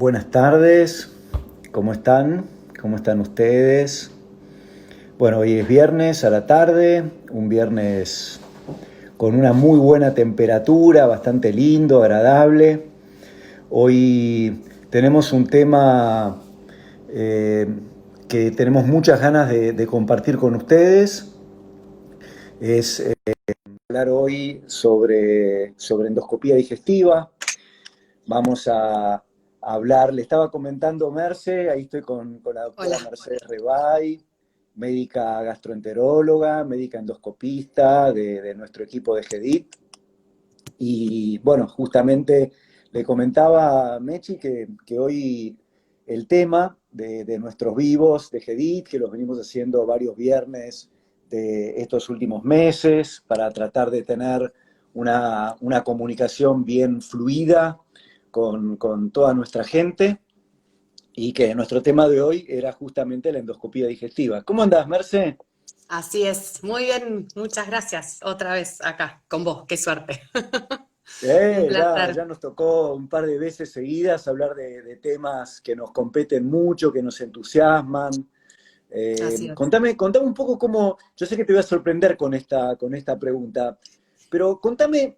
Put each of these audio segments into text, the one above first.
Buenas tardes, ¿cómo están? ¿Cómo están ustedes? Bueno, hoy es viernes a la tarde, un viernes con una muy buena temperatura, bastante lindo, agradable. Hoy tenemos un tema eh, que tenemos muchas ganas de compartir con ustedes. Es hablar hoy sobre endoscopía digestiva. Vamos a hablar, le estaba comentando Merce, ahí estoy con la doctora Hola. Mercedes Rebay, médica gastroenteróloga, médica endoscopista de nuestro equipo de GEDIT. Y bueno, justamente le comentaba a Mechi que hoy el tema de nuestros vivos de GEDIT, que los venimos haciendo varios viernes de estos últimos meses para tratar de tener una comunicación bien fluida con toda nuestra gente, y que nuestro tema de hoy era justamente la endoscopía digestiva. ¿Cómo andás, Merce? Así es, muy bien, muchas gracias. Otra vez acá con vos, qué suerte. Un Ya placer. nos tocó un par de veces seguidas hablar de temas que nos competen mucho, que nos entusiasman. Así es. Contame un poco cómo, yo sé que te voy a sorprender con esta pregunta, pero contame,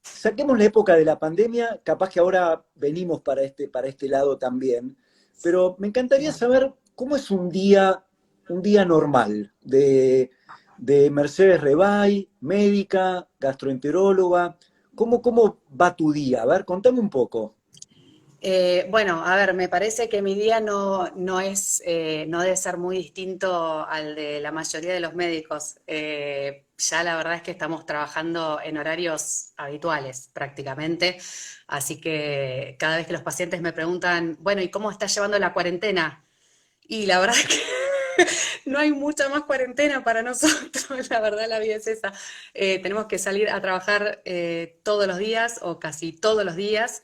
saquemos la época de la pandemia, capaz que ahora venimos para este lado también, pero me encantaría saber cómo es un día normal de Mercedes Rebay, médica, gastroenteróloga. ¿Cómo va tu día? A ver, contame un poco. Bueno, a ver, me parece que mi día no debe ser muy distinto al de la mayoría de los médicos. Ya la verdad es que estamos trabajando en horarios habituales prácticamente, así que cada vez que los pacientes me preguntan, bueno, ¿y cómo estás llevando la cuarentena? Y la verdad es que no hay mucha más cuarentena para nosotros, la verdad la vida es esa. Tenemos que salir a trabajar todos los días o casi todos los días.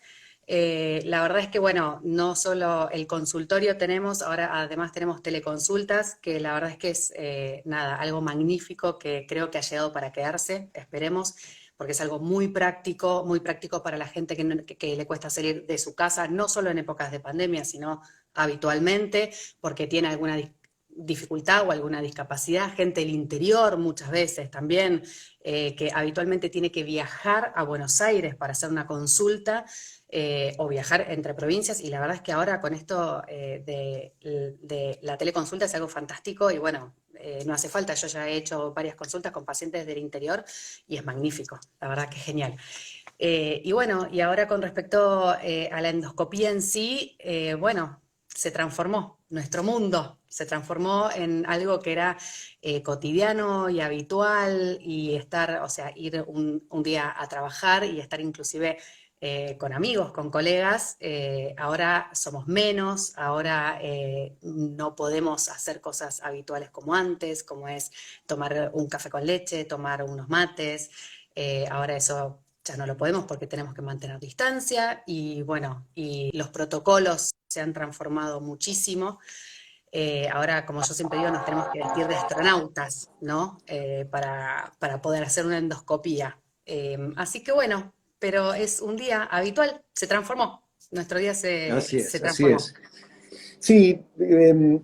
La verdad es que, bueno, no solo el consultorio tenemos, ahora además tenemos teleconsultas, que la verdad es que es nada, algo magnífico que creo que ha llegado para quedarse, esperemos, porque es algo muy práctico para la gente que le cuesta salir de su casa, no solo en épocas de pandemia, sino habitualmente, porque tiene alguna dificultad o alguna discapacidad, gente del interior muchas veces también, que habitualmente tiene que viajar a Buenos Aires para hacer una consulta o viajar entre provincias, y la verdad es que ahora con esto de la teleconsulta es algo fantástico y bueno, no hace falta, yo ya he hecho varias consultas con pacientes del interior y es magnífico, la verdad que es genial. Y bueno, y ahora con respecto a la endoscopía en sí, bueno, se transformó nuestro mundo, se transformó en algo que era cotidiano y habitual y estar, o sea, ir un día a trabajar y estar inclusive con amigos, con colegas. Ahora somos menos, ahora no podemos hacer cosas habituales como antes, como es tomar un café con leche, tomar unos mates. Ahora eso ya no lo podemos porque tenemos que mantener distancia y bueno, y los protocolos se han transformado muchísimo. Ahora, como yo siempre digo, nos tenemos que vestir de astronautas, ¿no? Para poder hacer una endoscopía. Así que bueno, pero es un día habitual, se transformó. Nuestro día Así se es, así transformó. es. Sí,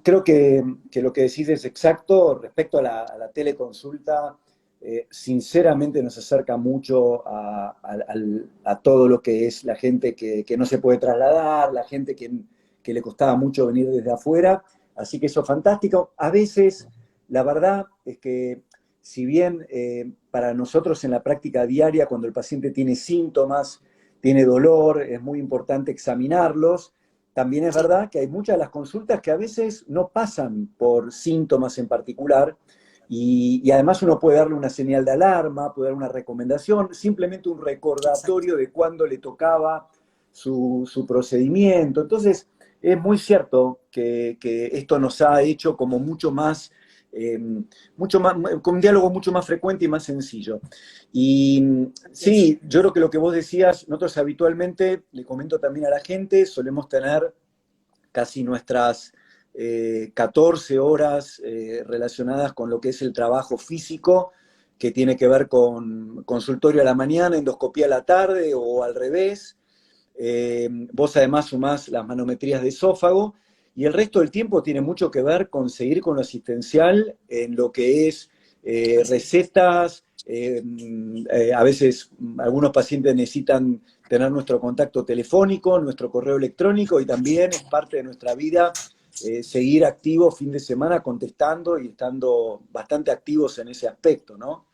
creo que lo que decís es exacto respecto a la teleconsulta. Sinceramente nos acerca mucho a todo lo que es la gente que no se puede trasladar, la gente que le costaba mucho venir desde afuera. Así que eso es fantástico. A veces, la verdad es que si bien para nosotros en la práctica diaria, cuando el paciente tiene síntomas, tiene dolor, es muy importante examinarlos. También es Sí, verdad que hay muchas de las consultas que a veces no pasan por síntomas en particular, y además uno puede darle una señal de alarma, puede dar una recomendación, simplemente un exacto. recordatorio de cuándo le tocaba su procedimiento. Entonces, es muy cierto que esto nos ha hecho como eh, mucho más, con un diálogo mucho más frecuente y más sencillo. Y Así es. sí, yo creo que lo que vos decías, nosotros habitualmente, le comento también a la gente, solemos tener casi nuestras 14 horas relacionadas con lo que es el trabajo físico, que tiene que ver con consultorio a la mañana, endoscopía a la tarde o al revés. Vos además sumás las manometrías de esófago y el resto del tiempo tiene mucho que ver con seguir con lo asistencial en lo que es Así es. recetas. A veces algunos pacientes necesitan tener nuestro contacto telefónico, nuestro correo electrónico y también es parte de nuestra vida seguir activos fin de semana contestando y estando bastante activos en ese aspecto, ¿no?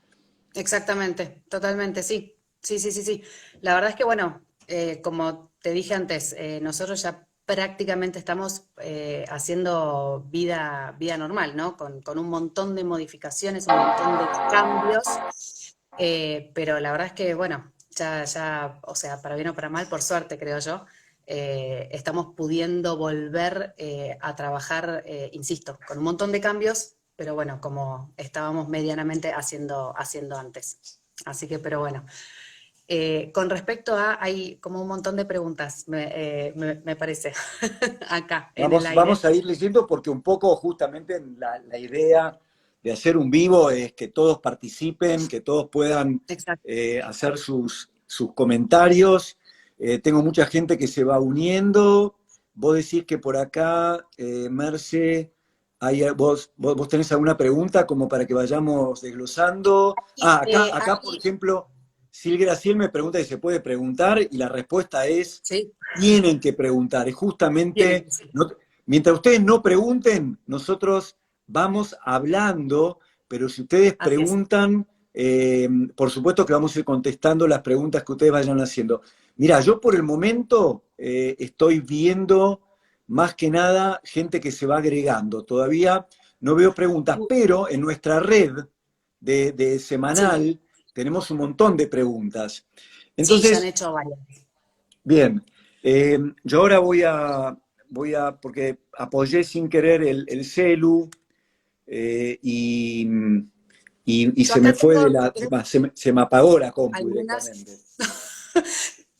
Exactamente, totalmente, sí. Sí, sí, sí, sí. La verdad es que, bueno, como te dije antes, nosotros ya prácticamente estamos haciendo vida normal, ¿no? Con un montón de modificaciones, un montón de cambios, pero la verdad es que, bueno, ya, o sea, para bien o para mal, por suerte, creo yo, estamos pudiendo volver a trabajar, insisto, con un montón de cambios, pero bueno, como estábamos medianamente haciendo antes. Así que, pero bueno. Con respecto a, hay como un montón de preguntas, me parece, acá en el aire. Vamos a ir leyendo porque un poco justamente la idea de hacer un vivo es que todos participen, que todos puedan Exacto. hacer sus comentarios. Tengo mucha gente que se va uniendo. Vos decís que por acá, Merce, vos tenés alguna pregunta como para que vayamos desglosando. Ah, acá, por Aquí, ejemplo, Sil Graciel me pregunta si se puede preguntar y la respuesta es sí, tienen que preguntar. Es tienen justamente, que ser. mientras ustedes no pregunten, nosotros vamos hablando, pero si ustedes Así es. preguntan, por supuesto que vamos a ir contestando las preguntas que ustedes vayan haciendo. Mira, yo por el momento estoy viendo más que nada gente que se va agregando. Todavía no veo preguntas, pero en nuestra red de Sí, semanal tenemos un montón de preguntas. sí, ya han Entonces, hecho varias. bien, yo ahora porque apoyé sin querer el celu eh, y, y Yo se me acá fue tengo, tengo se me apagó la compu algunas. directamente.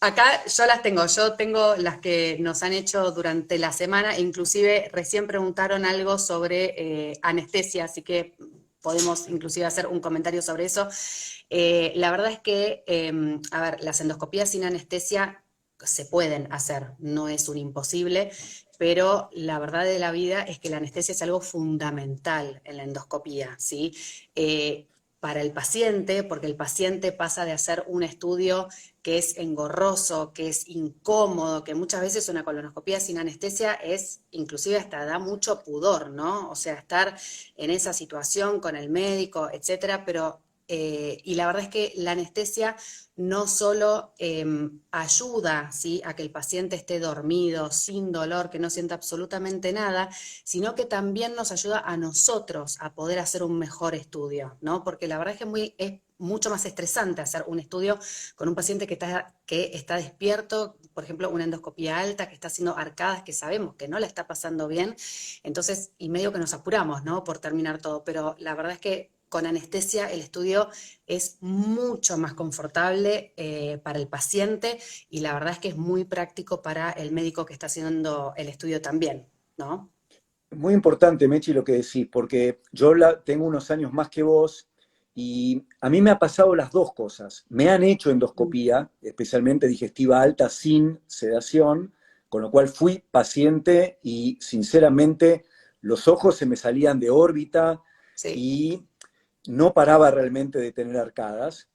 Acá yo las tengo, yo tengo las que nos han hecho durante la semana, inclusive recién preguntaron algo sobre anestesia, así que podemos inclusive hacer un comentario sobre eso. La verdad es que, a ver, las endoscopías sin anestesia se pueden hacer, no es un imposible, pero la verdad de la vida es que la anestesia es algo fundamental en la endoscopía, ¿sí? Para el paciente, porque el paciente pasa de hacer un estudio que es engorroso, que es incómodo, que muchas veces una colonoscopia sin anestesia es, inclusive hasta da mucho pudor, ¿no? O sea, estar en esa situación con el médico, etcétera, pero, y la verdad es que la anestesia no solo ayuda, ¿sí?, a que el paciente esté dormido, sin dolor, que no sienta absolutamente nada, sino que también nos ayuda a nosotros a poder hacer un mejor estudio, ¿no? Porque la verdad es que es mucho más estresante hacer un estudio con un paciente que está despierto, por ejemplo, una endoscopía alta, que está haciendo arcadas, que sabemos que no la está pasando bien, entonces, y medio que nos apuramos, ¿no?, por terminar todo, pero la verdad es que con anestesia el estudio es mucho más confortable para el paciente y la verdad es que es muy práctico para el médico que está haciendo el estudio también, ¿no? Muy importante, Mechi, lo que decís, porque tengo unos años más que vos y a mí me ha pasado las dos cosas. Me han hecho endoscopía, especialmente digestiva alta sin sedación, con lo cual fui paciente y sinceramente los ojos se me salían de órbita Sí. y no paraba realmente de tener arcadas.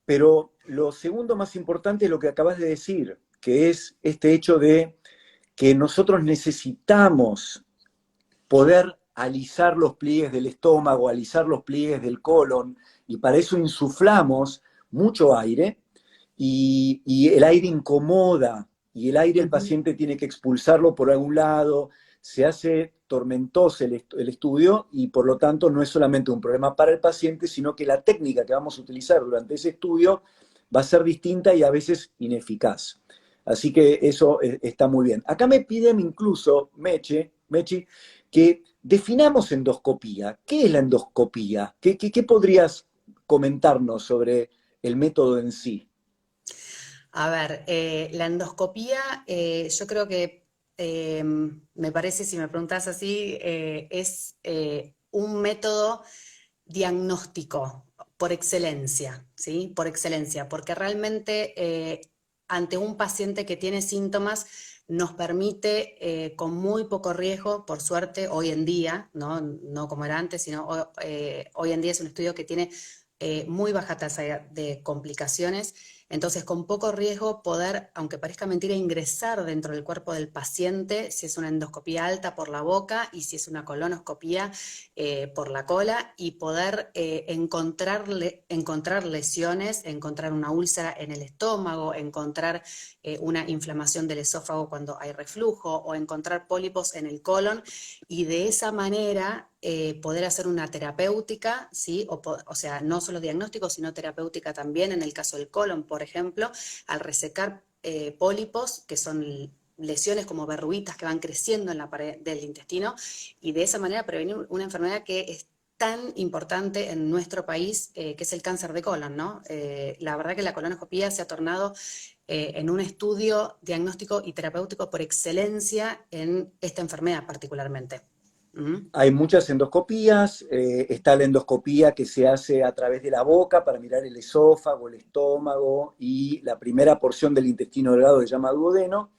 Pero lo segundo más importante es lo que acabas de decir, que es este hecho de que nosotros necesitamos poder alisar los pliegues del estómago, alisar los pliegues del colon, y para eso insuflamos mucho aire, y el aire incomoda, y el aire el Ujú. paciente tiene que expulsarlo por algún lado, se hace tormentoso el estudio y por lo tanto no es solamente un problema para el paciente, sino que la técnica que vamos a utilizar durante ese estudio va a ser distinta y a veces ineficaz. Así que eso está muy bien. Acá me piden incluso, Mechi, que definamos endoscopía. ¿Qué es la endoscopía? ¿Qué podrías comentarnos sobre el método en sí? A ver, la endoscopía, yo creo que me parece, si me preguntas así, es un método diagnóstico por excelencia, ¿sí? Por excelencia, porque realmente ante un paciente que tiene síntomas nos permite, con muy poco riesgo, por suerte, hoy en día, no como era antes, sino hoy en día es un estudio que tiene muy baja tasa de complicaciones, entonces con poco riesgo poder, aunque parezca mentira, ingresar dentro del cuerpo del paciente, si es una endoscopía alta por la boca y si es una colonoscopía por la cola, y poder encontrar lesiones, encontrar una úlcera en el estómago, encontrar una inflamación del esófago cuando hay reflujo, o encontrar pólipos en el colon, y de esa manera poder hacer una terapéutica, ¿sí? O sea, no solo diagnóstico, sino terapéutica también, en el caso del colon, por ejemplo, al resecar pólipos, que son lesiones como verruguitas que van creciendo en la pared del intestino, y de esa manera prevenir una enfermedad que es tan importante en nuestro país, que es el cáncer de colon, ¿no? La verdad que la colonoscopía se ha tornado en un estudio diagnóstico y terapéutico por excelencia en esta enfermedad particularmente. Hay muchas endoscopías, está la endoscopía que se hace a través de la boca para mirar el esófago, el estómago y la primera porción del intestino delgado que se llama duodeno.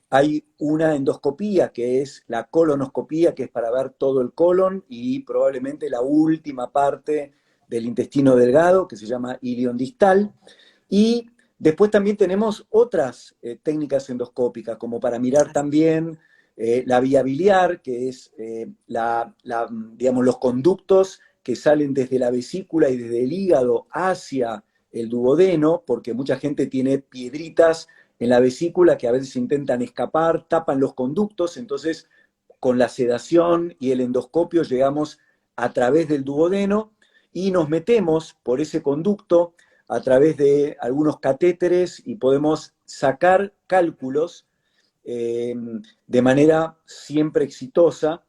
Hay una endoscopía que es la colonoscopía, que es para ver todo el colon y probablemente la última parte del intestino delgado, que se llama ilion distal. Y después también tenemos otras técnicas endoscópicas, como para mirar también la vía biliar, que es digamos, los conductos que salen desde la vesícula y desde el hígado hacia el duodeno, porque mucha gente tiene piedritas en la vesícula que a veces intentan escapar, tapan los conductos, entonces con la sedación y el endoscopio llegamos a través del duodeno y nos metemos por ese conducto a través de algunos catéteres y podemos sacar cálculos de manera siempre exitosa.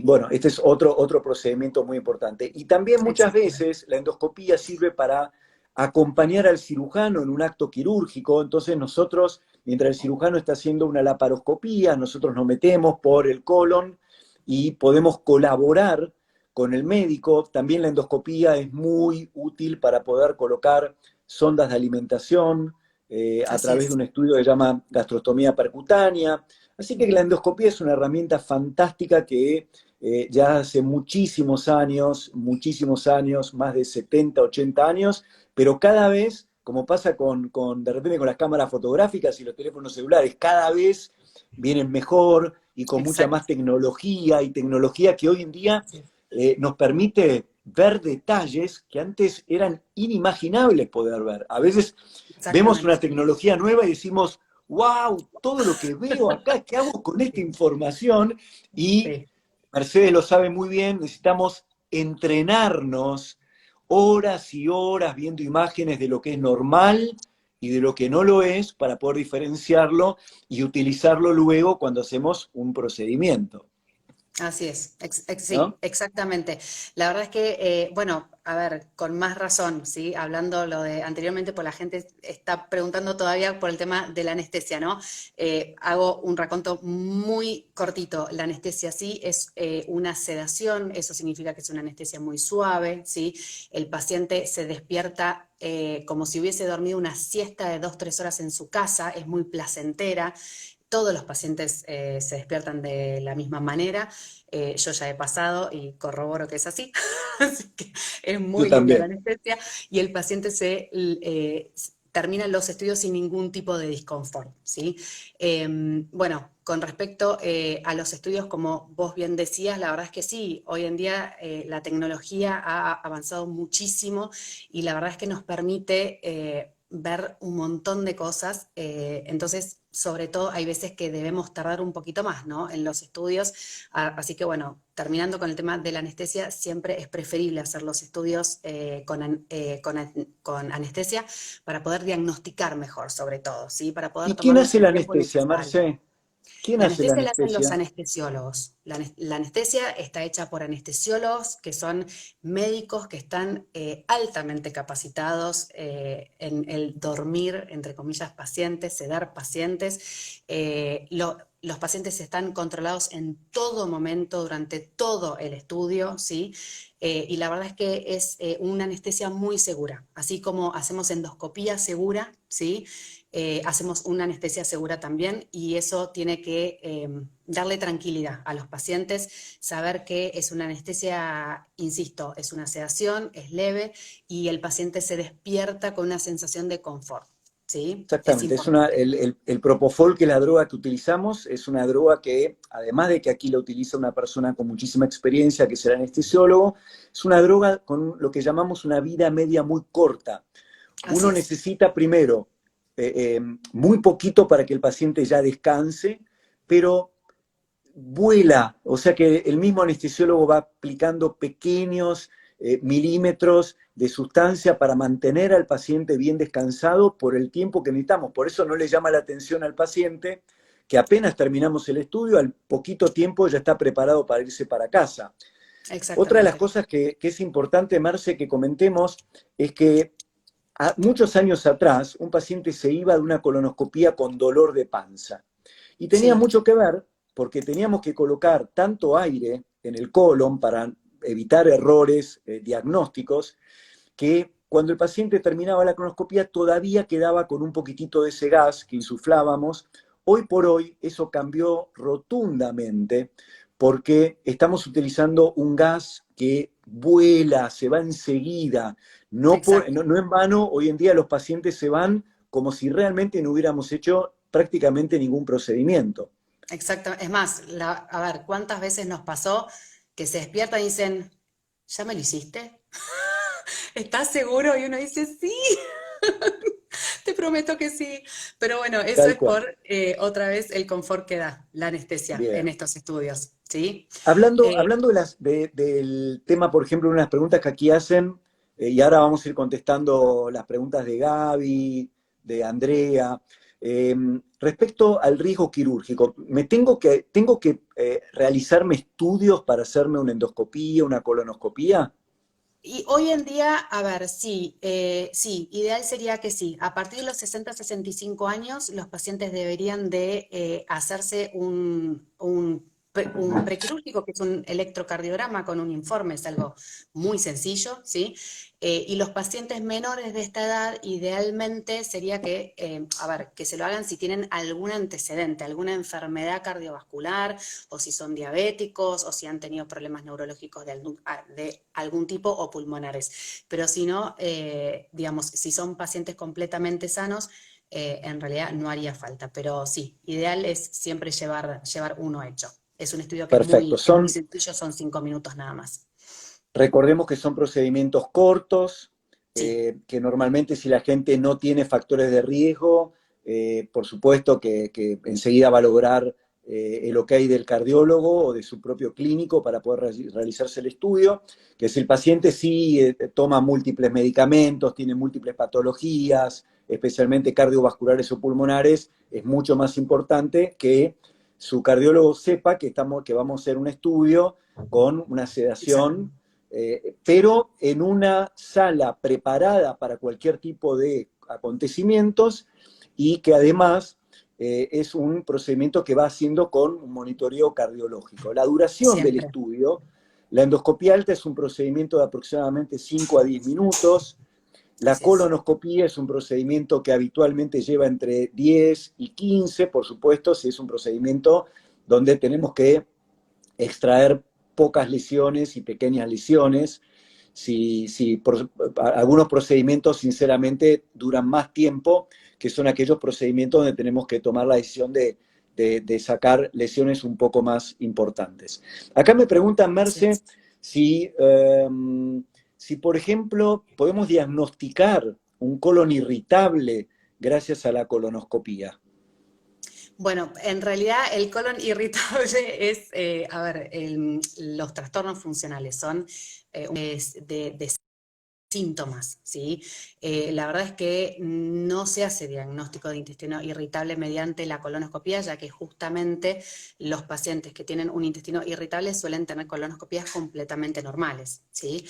Bueno, este es otro procedimiento muy importante. Y también muchas veces la endoscopía sirve para acompañar al cirujano en un acto quirúrgico. Entonces nosotros, mientras el cirujano está haciendo una laparoscopía, nosotros nos metemos por el colon y podemos colaborar con el médico. También la endoscopía es muy útil para poder colocar sondas de alimentación a Así través de es. un estudio que se llama gastrostomía percutánea. Así que la endoscopía es una herramienta fantástica que ya hace muchísimos años, más de 70, 80 años, pero cada vez, como pasa de repente con las cámaras fotográficas y los teléfonos celulares, cada vez vienen mejor y con mucha Exacto. más tecnología, y tecnología que hoy en día Así es. nos permite ver detalles que antes eran inimaginables poder ver. A veces vemos una Exactamente. tecnología nueva y decimos, wow, todo lo que veo acá, ¿qué hago con esta información? Y Sí. Mercedes lo sabe muy bien, necesitamos entrenarnos horas y horas viendo imágenes de lo que es normal y de lo que no lo es para poder diferenciarlo y utilizarlo luego cuando hacemos un procedimiento, Así es, sí, ¿no? exactamente. La verdad es que, bueno, a ver, con más razón, ¿sí? Hablando lo de anteriormente, pues la gente está preguntando todavía por el tema de la anestesia, ¿no? Hago un raconto muy cortito. La anestesia sí es una sedación, eso significa que es una anestesia muy suave, ¿sí? El paciente se despierta como si hubiese dormido una siesta de 2, 3 horas en su casa, es muy placentera. Todos los pacientes se despiertan de la misma manera. Yo ya he pasado y corroboro que es así. Así que es Yo muy linda la también. anestesia y el paciente termina los estudios sin ningún tipo de disconfort, ¿sí? Bueno, con respecto a los estudios, como vos bien decías, la verdad es que sí, hoy en día la tecnología ha avanzado muchísimo y la verdad es que nos permite ver un montón de cosas. Entonces, sobre todo, hay veces que debemos tardar un poquito más, ¿no? En los estudios. Así que, bueno, terminando con el tema de la anestesia, siempre es preferible hacer los estudios con anestesia para poder diagnosticar mejor, sobre todo, ¿sí? Para poder ¿Y quién tomarnos hace la el tiempo anestesia, necesario. Marce? ¿Quién La hace la anestesia la hacen los anestesia? anestesiólogos. La anestesia está hecha por anestesiólogos que son médicos que están altamente capacitados en el dormir, entre comillas, pacientes, sedar pacientes. Los pacientes están controlados en todo momento, durante todo el estudio, ¿sí? Y la verdad es que es una anestesia muy segura. Así como hacemos endoscopía segura, ¿sí? Hacemos una anestesia segura también y eso tiene que darle tranquilidad a los pacientes, saber que es una anestesia, insisto, es una sedación, es leve y el paciente se despierta con una sensación de confort, ¿sí? Es Exactamente, importante. el Propofol, que es la droga que utilizamos, es una droga que, además de que aquí la utiliza una persona con muchísima experiencia, que es el anestesiólogo, es una droga con lo que llamamos una vida media muy corta. Así Uno es. necesita primero muy poquito para que el paciente ya descanse, pero vuela, o sea que el mismo anestesiólogo va aplicando pequeños milímetros de sustancia para mantener al paciente bien descansado por el tiempo que necesitamos. Por eso no le llama la atención al paciente que apenas terminamos el estudio, al poquito tiempo ya está preparado para irse para casa. Otra de las Exactamente. cosas que es importante, Marce, que comentemos, es que muchos años atrás un paciente se iba de una colonoscopía con dolor de panza. Y tenía Sí, mucho que ver porque teníamos que colocar tanto aire en el colon para evitar errores diagnósticos, que cuando el paciente terminaba la colonoscopia todavía quedaba con un poquitito de ese gas que insuflábamos. Hoy por hoy eso cambió rotundamente porque estamos utilizando un gas que vuela, se va enseguida. exacto. No en vano, hoy en día los pacientes se van como si realmente no hubiéramos hecho prácticamente ningún procedimiento. Exacto. Es más, a ver, ¿cuántas veces nos pasó que se despiertan y dicen, ¿ya me lo hiciste? ¿Estás seguro? Y uno dice, sí. Te prometo que sí. Pero bueno, eso Tal es cual. por otra vez el confort que da la anestesia en Bien. estos estudios, ¿sí? Eh, Hablando del tema, por ejemplo, unas preguntas que aquí hacen, y ahora vamos a ir contestando las preguntas de Gaby, de Andrea, eh, respecto al riesgo quirúrgico, tengo que realizarme estudios para hacerme una endoscopía, una colonoscopía? y hoy en día, a ver, sí, sí, ideal sería que sí. A partir de los 60 65 años, los pacientes deberían de hacerse un prequirúrgico, que es un electrocardiograma con un informe, es algo muy sencillo, ¿sí? Y los pacientes menores de esta edad, idealmente sería que, a ver, que se lo hagan si tienen algún antecedente, alguna enfermedad cardiovascular, o si son diabéticos, o si han tenido problemas neurológicos de algún tipo o pulmonares. Pero si no, digamos, si son pacientes completamente sanos, en realidad no haría falta. Pero sí, ideal es siempre llevar uno hecho. Es un estudio que Perfecto. es muy sencillo, son 5 minutos nada más. Recordemos que son procedimientos cortos, Sí, que normalmente si la gente no tiene factores de riesgo, por supuesto que enseguida va a lograr el ok del cardiólogo o de su propio clínico para poder realizarse el estudio, que si el paciente sí toma múltiples medicamentos, tiene múltiples patologías, especialmente cardiovasculares o pulmonares, es mucho más importante que su cardiólogo sepa que vamos a hacer un estudio con una sedación, exactamente. pero en una sala preparada para cualquier tipo de acontecimientos y que además es un procedimiento que va haciendo con un monitoreo cardiológico. La duración del Siempre. estudio, la endoscopia alta es un procedimiento de aproximadamente 5 a 10 minutos, la Así es. colonoscopía es un procedimiento que habitualmente lleva entre 10 y 15, por supuesto, si es un procedimiento donde tenemos que extraer pocas lesiones y pequeñas lesiones. Algunos procedimientos, sinceramente, duran más tiempo, que son aquellos procedimientos donde tenemos que tomar la decisión de sacar lesiones un poco más importantes. Acá me preguntan, Así Merce, es. si, si, por ejemplo, podemos diagnosticar un colon irritable gracias a la colonoscopía. Bueno, en realidad el colon irritable es, a ver, los trastornos funcionales son de síntomas, ¿sí? La verdad es que no se hace diagnóstico de intestino irritable mediante la colonoscopia, ya que justamente los pacientes que tienen un intestino irritable suelen tener colonoscopías completamente normales, ¿sí?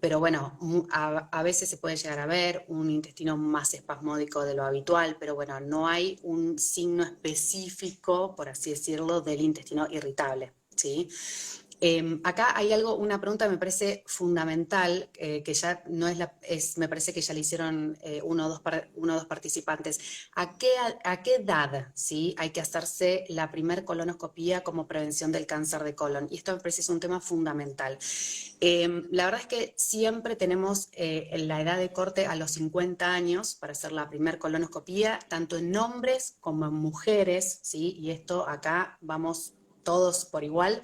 Pero bueno, a veces se puede llegar a ver un intestino más espasmódico de lo habitual, pero bueno, no hay un signo específico, por así decirlo, del intestino irritable, ¿sí? Acá hay algo, una pregunta me parece fundamental, que ya no es me parece que ya le hicieron uno o dos participantes. ¿A qué edad, sí, hay que hacerse la primer colonoscopía como prevención del cáncer de colon? Y esto me parece es un tema fundamental. La verdad es que siempre tenemos la edad de corte a los 50 años para hacer la primer colonoscopía, tanto en hombres como en mujeres, ¿sí? Y esto acá vamos todos por igual.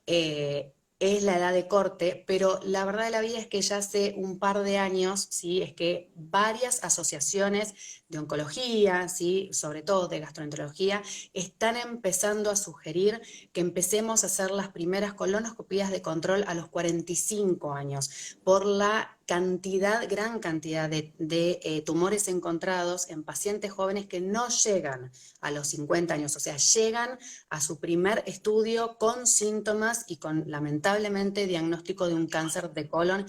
Es la edad de corte, pero la verdad de la vida es que ya hace un par de años, ¿sí? Es que varias asociaciones de oncología, ¿sí? Sobre todo de gastroenterología, están empezando a sugerir que empecemos a hacer las primeras colonoscopías de control a los 45 años, por la gran cantidad de tumores encontrados en pacientes jóvenes que no llegan a los 50 años, o sea, llegan a su primer estudio con síntomas y con, lamentablemente, diagnóstico de un cáncer de colon,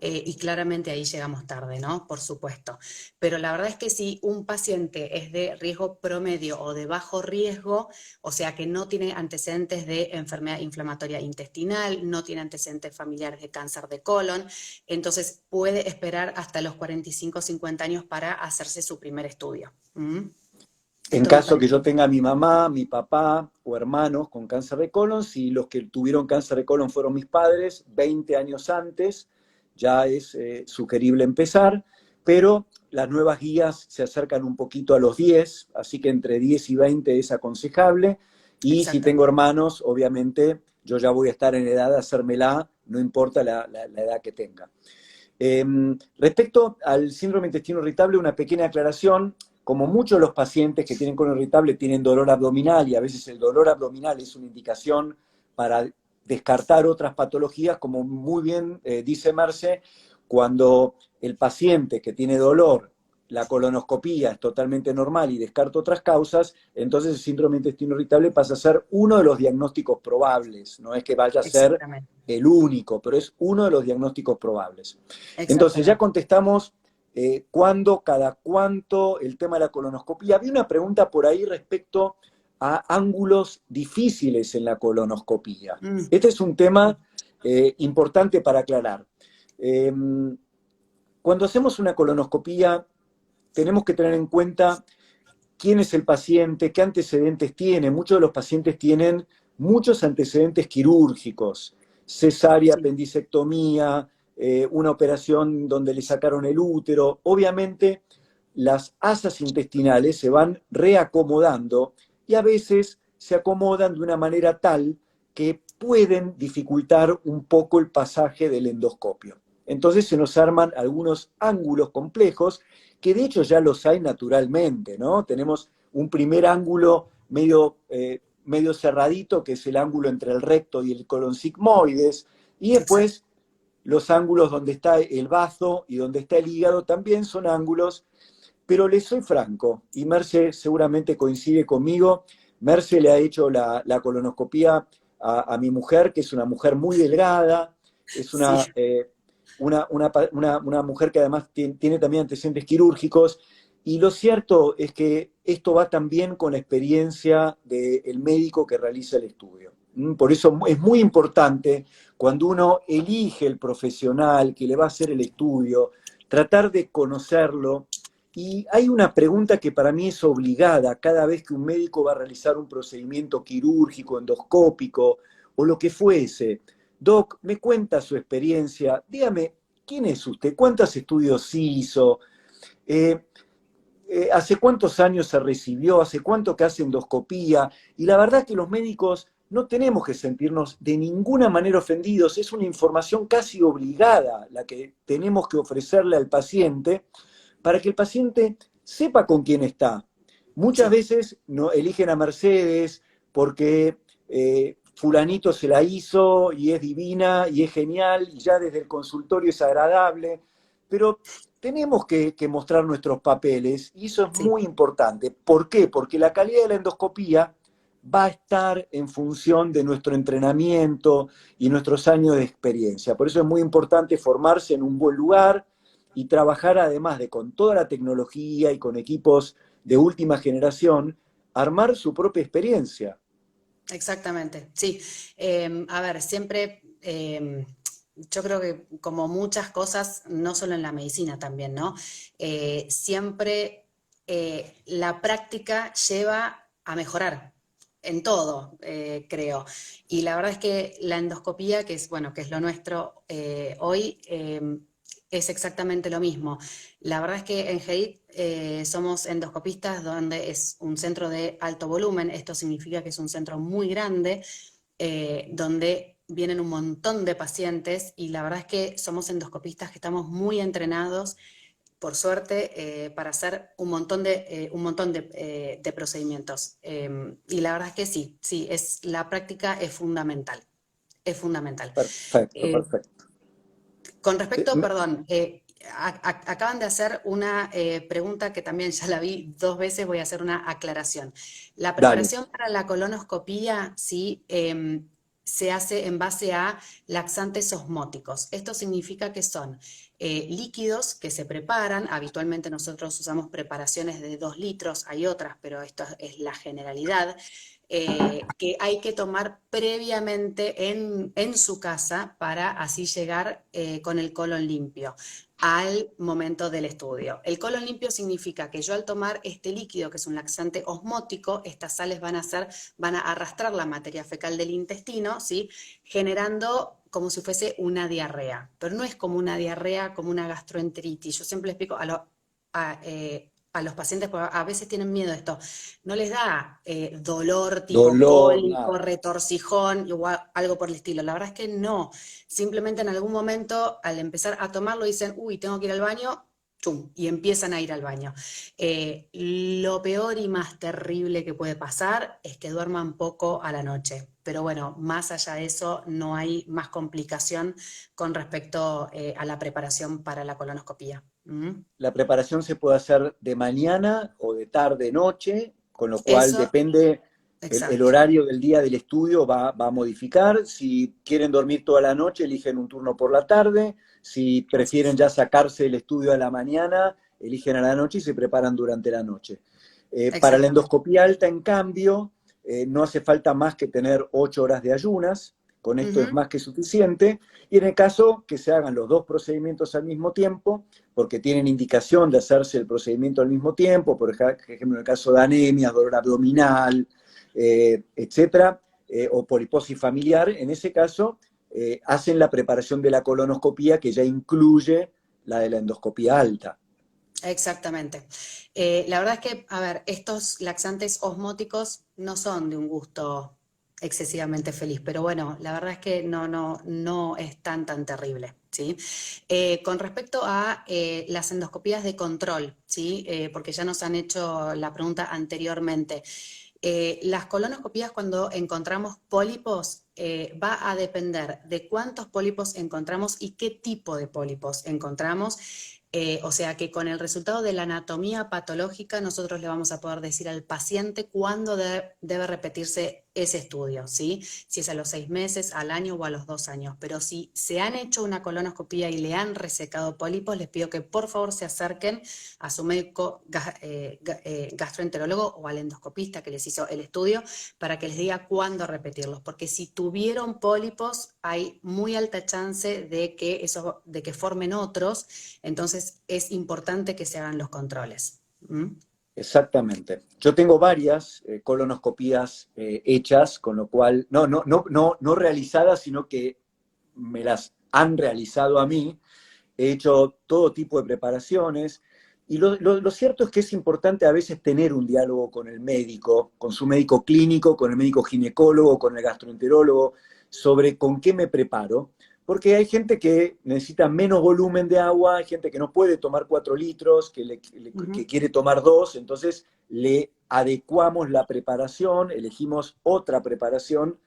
y claramente ahí llegamos tarde, ¿no? Por supuesto. Pero la verdad es que si un paciente es de riesgo promedio o de bajo riesgo, o sea que no tiene antecedentes de enfermedad inflamatoria intestinal, no tiene antecedentes familiares de cáncer de colon, entonces puede esperar hasta los 45 o 50 años para hacerse su primer estudio. ¿Mm? En Esto me caso que parece. yo tenga a mi mamá, mi papá o hermanos con cáncer de colon, si los que tuvieron cáncer de colon fueron mis padres 20 años antes, ya es sugerible empezar, pero las nuevas guías se acercan un poquito a los 10, así que entre 10 y 20 es aconsejable, y si tengo Exactamente. hermanos, obviamente yo ya voy a estar en edad de hacérmela, no importa la edad que tenga. Respecto al síndrome intestino irritable, una pequeña aclaración. Como muchos de los pacientes que tienen colon irritable tienen dolor abdominal y a veces el dolor abdominal es una indicación para descartar otras patologías, como muy bien dice Marce, cuando el paciente que tiene dolor, la colonoscopía es totalmente normal y descarta otras causas, entonces el síndrome intestino irritable pasa a ser uno de los diagnósticos probables. No es que vaya a ser Exactamente. el único, pero es uno de los diagnósticos probables. Entonces ya Exactamente. contestamos cuándo, cada cuánto, el tema de la colonoscopía. Había una pregunta por ahí respecto a ángulos difíciles en la colonoscopía. Mm. Este es un tema importante para aclarar. Eh, Cuando hacemos una colonoscopía, tenemos que tener en cuenta quién es el paciente, qué antecedentes tiene. Muchos de los pacientes tienen muchos antecedentes quirúrgicos, cesárea, Sí, apendicectomía, una operación donde le sacaron el útero. Obviamente, las asas intestinales se van reacomodando y a veces se acomodan de una manera tal que pueden dificultar un poco el pasaje del endoscopio. Entonces se nos arman algunos ángulos complejos que de hecho ya los hay naturalmente, ¿no? Tenemos un primer ángulo medio cerradito, que es el ángulo entre el recto y el colon sigmoides, y exacto. después los ángulos donde está el bazo y donde está el hígado también son ángulos, pero les soy franco, y Merce seguramente coincide conmigo. Merce le ha hecho la colonoscopía a mi mujer, que es una mujer muy delgada, es Sí, una mujer que además tiene también antecedentes quirúrgicos, y lo cierto es que esto va también con la experiencia del médico que realiza el estudio. Por eso es muy importante cuando uno elige el profesional que le va a hacer el estudio, tratar de conocerlo. Y hay una pregunta que para mí es obligada cada vez que un médico va a realizar un procedimiento quirúrgico, endoscópico o lo que fuese. Doc, me cuenta su experiencia, dígame, ¿quién es usted? ¿Cuántos estudios hizo? Eh, ¿Hace cuántos años se recibió? ¿Hace cuánto que hace endoscopía? Y la verdad que los médicos no tenemos que sentirnos de ninguna manera ofendidos, es una información casi obligada la que tenemos que ofrecerle al paciente para que el paciente sepa con quién está. Muchas sí, veces no, eligen a Mercedes porque fulanito se la hizo y es divina y es genial y ya desde el consultorio es agradable, pero tenemos que mostrar nuestros papeles y eso es Sí, muy importante. ¿Por qué? Porque la calidad de la endoscopía va a estar en función de nuestro entrenamiento y nuestros años de experiencia. Por eso es muy importante formarse en un buen lugar y trabajar además de con toda la tecnología y con equipos de última generación, armar su propia experiencia. exactamente. Sí. A ver, siempre, yo creo que como muchas cosas, no solo en la medicina también, ¿no? Siempre la práctica lleva a mejorar. En todo, creo. Y la verdad es que la endoscopía, que es, bueno, que es lo nuestro hoy, es exactamente lo mismo. La verdad es que en GEIT somos endoscopistas donde es un centro de alto volumen. Esto significa que es un centro muy grande, donde vienen un montón de pacientes y la verdad es que somos endoscopistas que estamos muy entrenados, por suerte, para hacer un montón de procedimientos. Y la verdad es que sí, sí, la práctica es fundamental. Es fundamental. Perfecto, Eh, perfecto. con respecto, perdón, acaban de hacer una pregunta que también ya la vi 2 veces, voy a hacer una aclaración. La Dale. preparación para la colonoscopía, sí, se hace en base a laxantes osmóticos. Esto significa que son líquidos que se preparan, habitualmente nosotros usamos preparaciones de 2 litros, hay otras, pero esto es la generalidad, que hay que tomar previamente en su casa para así llegar con el colon limpio al momento del estudio. El colon limpio significa que yo al tomar este líquido, que es un laxante osmótico, estas sales van a arrastrar la materia fecal del intestino, ¿sí? Generando como si fuese una diarrea, pero no es como una diarrea, como una gastroenteritis. Yo siempre les explico a los pacientes, porque a veces tienen miedo de esto, no les da dolor tipo Dolor, cólico, nada. retorcijón o algo por el estilo. La verdad es que no. Simplemente en algún momento, al empezar a tomarlo, dicen, uy, tengo que ir al baño, chum, y empiezan a ir al baño. Lo peor y más terrible que puede pasar es que duerman poco a la noche. Pero bueno, más allá de eso, no hay más complicación con respecto a la preparación para la colonoscopía. ¿Mm? La preparación se puede hacer de mañana o de tarde, noche, con lo cual Eso, depende el exacto. horario del día del estudio va a modificar. Si quieren dormir toda la noche, eligen un turno por la tarde. Si Así prefieren es. ya sacarse el estudio a la mañana, eligen a la noche y se preparan durante la noche. Para la Exactamente. endoscopía alta, en cambio, no hace falta más que tener 8 horas de ayunas. Con esto es Ujú. más que suficiente. Y en el caso que se hagan los dos procedimientos al mismo tiempo, porque tienen indicación de hacerse el procedimiento al mismo tiempo, por ejemplo, en el caso de anemias, dolor abdominal, etcétera, o poliposis familiar, en ese caso hacen la preparación de la colonoscopía que ya incluye la de la endoscopía alta. Exactamente. La verdad es que, a ver, estos laxantes osmóticos no son de un gusto excesivamente feliz, pero bueno, la verdad es que no es tan terrible, ¿sí? Con respecto a las endoscopías de control, ¿sí? Porque ya nos han hecho la pregunta anteriormente. Las colonoscopías, cuando encontramos pólipos, va a depender de cuántos pólipos encontramos y qué tipo de pólipos encontramos. O sea que con el resultado de la anatomía patológica nosotros le vamos a poder decir al paciente cuándo debe repetirse ese estudio, ¿sí? Si es a los 6 meses, al año o a los 2 años. Pero si se han hecho una colonoscopía y le han resecado pólipos, les pido que por favor se acerquen a su médico gastroenterólogo o al endoscopista que les hizo el estudio para que les diga cuándo repetirlos, porque si tuvieron pólipos hay muy alta chance de que formen otros, entonces es importante que se hagan los controles. ¿Mm? Exactamente. Yo tengo varias colonoscopías hechas, con lo cual, no realizadas, sino que me las han realizado a mí. He hecho todo tipo de preparaciones. Y lo cierto es que es importante a veces tener un diálogo con el médico, con su médico clínico, con el médico ginecólogo, con el gastroenterólogo, sobre con qué me preparo. Porque hay gente que necesita menos volumen de agua, hay gente que no puede tomar 4 litros, que Ujú. quiere tomar 2, entonces le adecuamos la preparación, elegimos otra preparación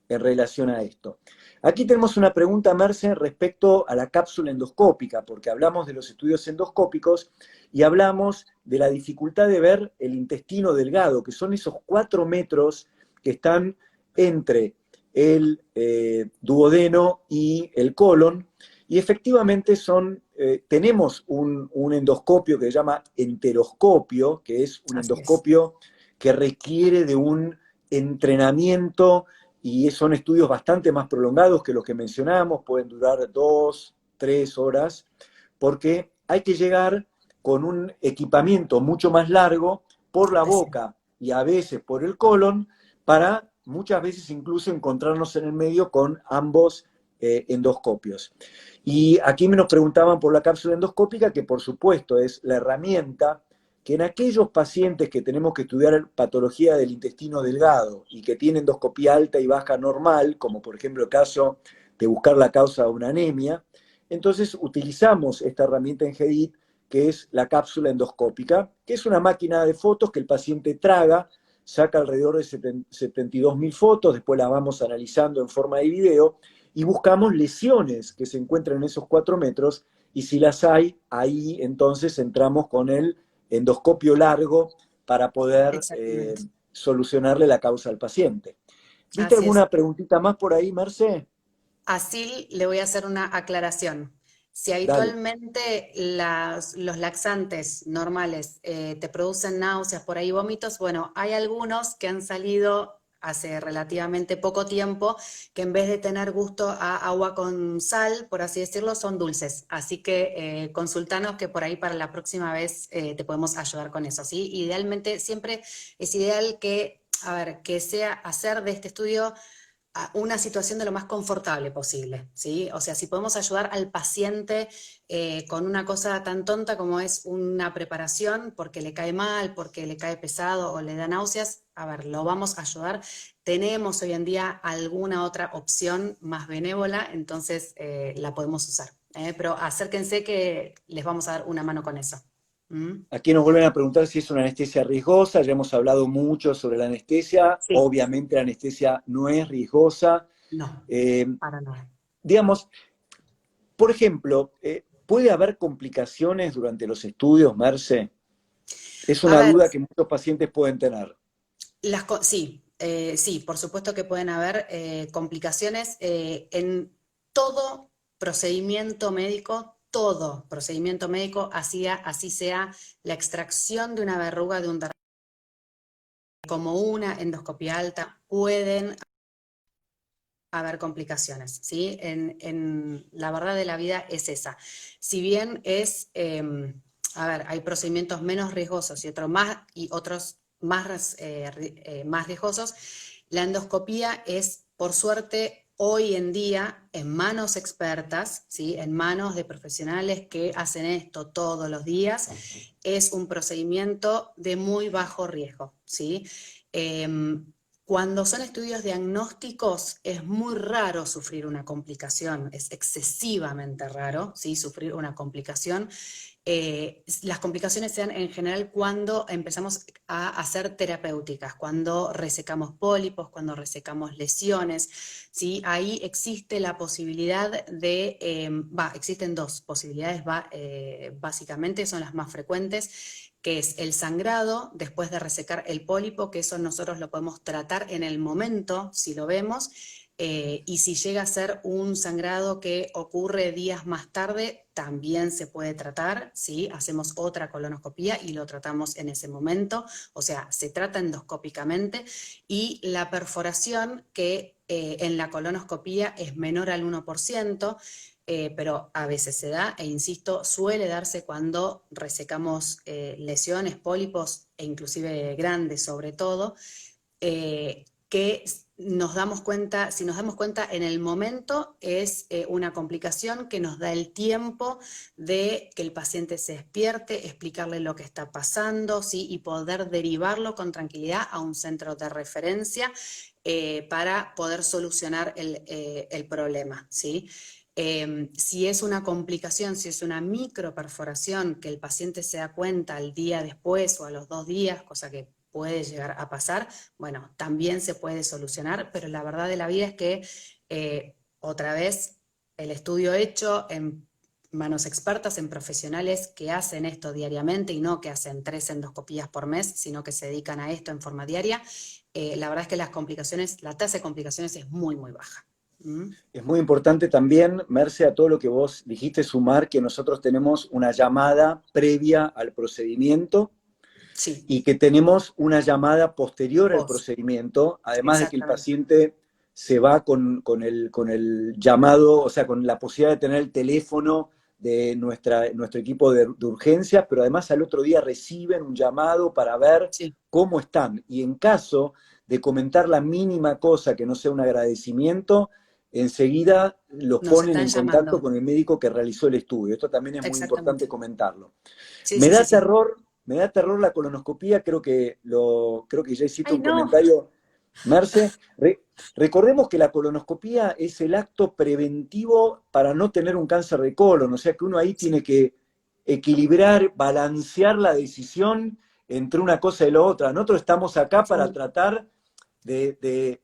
en relación a esto. Aquí tenemos una pregunta, Merce, respecto a la cápsula endoscópica, porque hablamos de los estudios endoscópicos y hablamos de la dificultad de ver el intestino delgado, que son esos 4 metros que están entre el duodeno y el colon, y efectivamente tenemos un endoscopio que se llama enteroscopio, que es un Así es. endoscopio que requiere de un entrenamiento y son estudios bastante más prolongados que los que mencionamos, pueden durar 2, 3 horas, porque hay que llegar con un equipamiento mucho más largo por la Así boca y a veces por el colon, para muchas veces incluso encontrarnos en el medio con ambos endoscopios. Y aquí me nos preguntaban por la cápsula endoscópica, que por supuesto es la herramienta que en aquellos pacientes que tenemos que estudiar patología del intestino delgado y que tienen endoscopía alta y baja normal, como por ejemplo el caso de buscar la causa de una anemia, entonces utilizamos esta herramienta en GEDIT, que es la cápsula endoscópica, que es una máquina de fotos que el paciente traga, saca alrededor de 72.000 fotos, después las vamos analizando en forma de video, y buscamos lesiones que se encuentran en esos 4 metros, y si las hay, ahí entonces entramos con el endoscopio largo para poder Exactamente. solucionarle la causa al paciente. ¿Viste Así es. alguna preguntita más por ahí, Merce? Así le voy a hacer una aclaración. Si Dale. habitualmente los laxantes normales te producen náuseas, por ahí vómitos, bueno, hay algunos que han salido hace relativamente poco tiempo que en vez de tener gusto a agua con sal, por así decirlo, son dulces. Así que consultanos que por ahí para la próxima vez te podemos ayudar con eso, ¿sí? Idealmente, siempre es ideal que, a ver, que sea hacer de este estudio a una situación de lo más confortable posible, ¿sí? O sea, si podemos ayudar al paciente con una cosa tan tonta como es una preparación porque le cae mal, porque le cae pesado o le da náuseas, a ver, lo vamos a ayudar. Tenemos hoy en día alguna otra opción más benévola, entonces la podemos usar. Pero acérquense que les vamos a dar una mano con eso. ¿Mm? Aquí nos vuelven a preguntar si es una anestesia riesgosa. Ya hemos hablado mucho sobre la anestesia. Sí, Obviamente la anestesia no es riesgosa. no, Eh, para nada. digamos, por ejemplo, ¿puede haber complicaciones durante los estudios, Merce? Es A una ver, duda que muchos pacientes pueden tener. Sí, sí, por supuesto que pueden haber complicaciones en todo procedimiento médico, así sea la extracción de una verruga de un dermal, como una endoscopia alta, pueden haber complicaciones, ¿sí? La verdad de la vida es esa. Si bien a ver, hay procedimientos menos riesgosos y otros más riesgosos, la endoscopía es, por suerte, hoy en día en manos expertas, ¿sí? En manos de profesionales que hacen esto todos los días, es un procedimiento de muy bajo riesgo, ¿sí? Cuando son estudios diagnósticos es muy raro sufrir una complicación, es excesivamente raro, ¿sí? Sufrir una complicación. Las complicaciones se dan en general cuando empezamos a hacer terapéuticas, cuando resecamos pólipos, cuando resecamos lesiones, ¿sí? Ahí existe la posibilidad existen dos posibilidades, básicamente son las más frecuentes, que es el sangrado después de resecar el pólipo, que eso nosotros lo podemos tratar en el momento, si lo vemos, y si llega a ser un sangrado que ocurre días más tarde, también se puede tratar, ¿sí? Hacemos otra colonoscopía y lo tratamos en ese momento, o sea, se trata endoscópicamente, y la perforación que en la colonoscopía es menor al 1%, pero a veces se da, e insisto, suele darse cuando resecamos lesiones, pólipos e inclusive grandes sobre todo, que si nos damos cuenta en el momento es una complicación que nos da el tiempo de que el paciente se despierte, explicarle lo que está pasando, ¿sí? Y poder derivarlo con tranquilidad a un centro de referencia para poder solucionar el problema, ¿sí? Si es una complicación, si es una microperforación que el paciente se da cuenta al día después o a los 2 días, cosa que puede llegar a pasar, bueno, también se puede solucionar, pero la verdad de la vida es que, otra vez, el estudio hecho en manos expertas, en profesionales que hacen esto diariamente y no que hacen 3 endoscopías por mes, sino que se dedican a esto en forma diaria, la verdad es que las complicaciones, la tasa de complicaciones es muy, muy baja. ¿Mm? Es muy importante también, Merce, a todo lo que vos dijiste, sumar que nosotros tenemos una llamada previa al procedimiento Sí, y que tenemos una llamada posterior al vos, procedimiento, además de que el exactamente. paciente se va con el llamado, o sea, con la posibilidad de tener el teléfono de nuestro equipo de urgencias, pero además al otro día reciben un llamado para ver Sí, cómo están. Y en caso de comentar la mínima cosa que no sea un agradecimiento, enseguida los nos ponen están en contacto llamando, con el médico que realizó el estudio. Esto también es muy importante exactamente. comentarlo. Sí, Me sí, sí, da sí. terror, me da terror la colonoscopía, creo que ya hiciste Ay, un no. comentario, Merce. Recordemos que la colonoscopía es el acto preventivo para no tener un cáncer de colon, o sea que uno ahí Sí, tiene que equilibrar, balancear la decisión entre una cosa y la otra. Nosotros estamos acá para sí. tratar de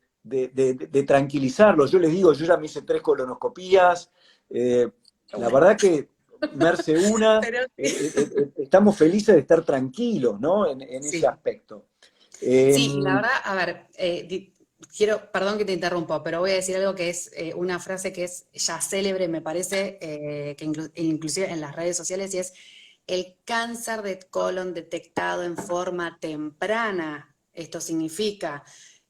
tranquilizarlos. Yo les digo, yo ya me hice 3 colonoscopías, la Bueno, verdad que Merce una, pero estamos felices de estar tranquilos, ¿no? En ese sí. aspecto. Sí, y la Eh, verdad, a ver, quiero, perdón que te interrumpo, pero voy a decir algo que es una frase que es ya célebre, me parece, que inclusive en las redes sociales, y es el cáncer de colon detectado en forma temprana. Esto significa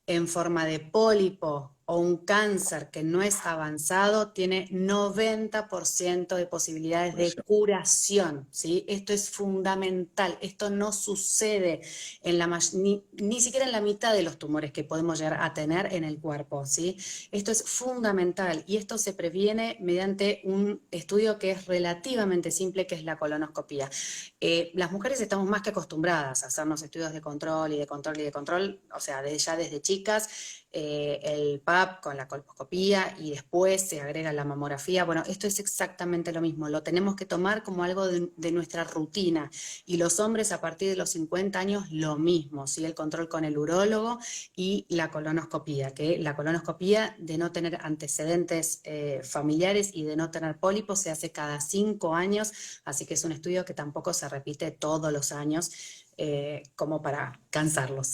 en forma de pólipo o un cáncer que no es avanzado, tiene 90% de posibilidades de curación, ¿sí? Esto es fundamental, esto no sucede ni siquiera en la mitad de los tumores que podemos llegar a tener en el cuerpo, ¿sí? Esto es fundamental y esto se previene mediante un estudio que es relativamente simple, que es la colonoscopía. Las mujeres estamos más que acostumbradas a hacernos estudios de control y de control y de control, o sea, ya desde chicas, el PAP con la colposcopía y después se agrega la mamografía. Bueno, esto es exactamente lo mismo, lo tenemos que tomar como algo de nuestra rutina. Y los hombres a partir de los 50 años lo mismo, ¿sí? El control con el urólogo y la colonoscopía, que la colonoscopía de no tener antecedentes familiares y de no tener pólipos se hace cada 5 años, así que es un estudio que tampoco se repite todos los años, como para cansarlos.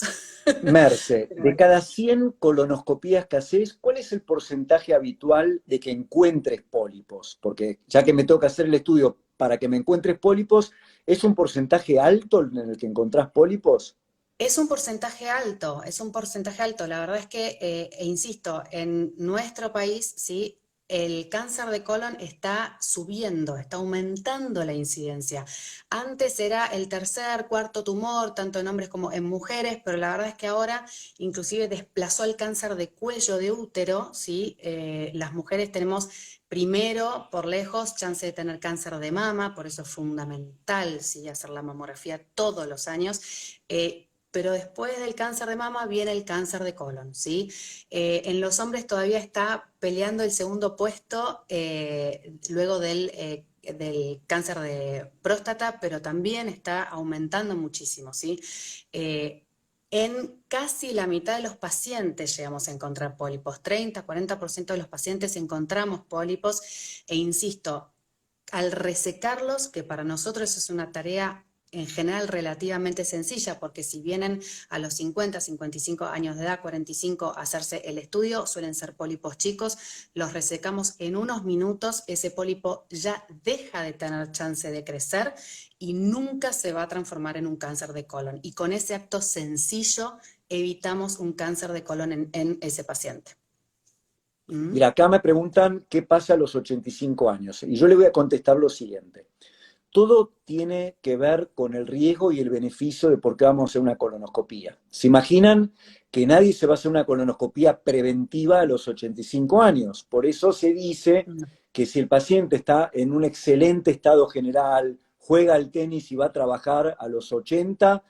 Merce, Pero de bueno. cada 100 colonoscopías que haces, ¿cuál es el porcentaje habitual de que encuentres pólipos? Porque ya que me toca hacer el estudio para que me encuentres pólipos, ¿es un porcentaje alto en el que encontrás pólipos? Es un porcentaje alto, es un porcentaje alto. La verdad es que, insisto, en nuestro país, sí, el cáncer de colon está subiendo, está aumentando la incidencia. Antes era el tercer, cuarto tumor, tanto en hombres como en mujeres, pero la verdad es que ahora inclusive desplazó el cáncer de cuello de útero, ¿sí? Las mujeres tenemos primero, por lejos, chance de tener cáncer de mama, por eso es fundamental, sí, hacer la mamografía todos los años. Pero después del cáncer de mama viene el cáncer de colon, ¿sí? En los hombres todavía está peleando el segundo puesto, luego del cáncer de próstata, pero también está aumentando muchísimo, ¿sí? Eh, en casi la mitad de los pacientes llegamos a encontrar pólipos, 30-40% de los pacientes encontramos pólipos, e insisto, al resecarlos, que para nosotros es una tarea en general relativamente sencilla, porque si vienen a los 50, 55 años de edad, 45, a hacerse el estudio, suelen ser pólipos chicos, los resecamos en unos minutos, ese pólipo ya deja de tener chance de crecer y nunca se va a transformar en un cáncer de colon. Y con ese acto sencillo evitamos un cáncer de colon en ese paciente. ¿Mm? Mira, acá me preguntan qué pasa a los 85 años. Y yo le voy a contestar lo siguiente. Todo tiene que ver con el riesgo y el beneficio de por qué vamos a hacer una colonoscopía. ¿Se imaginan que nadie se va a hacer una colonoscopía preventiva a los 85 años? Por eso se dice No. que si el paciente está en un excelente estado general, juega al tenis y va a trabajar a los 80,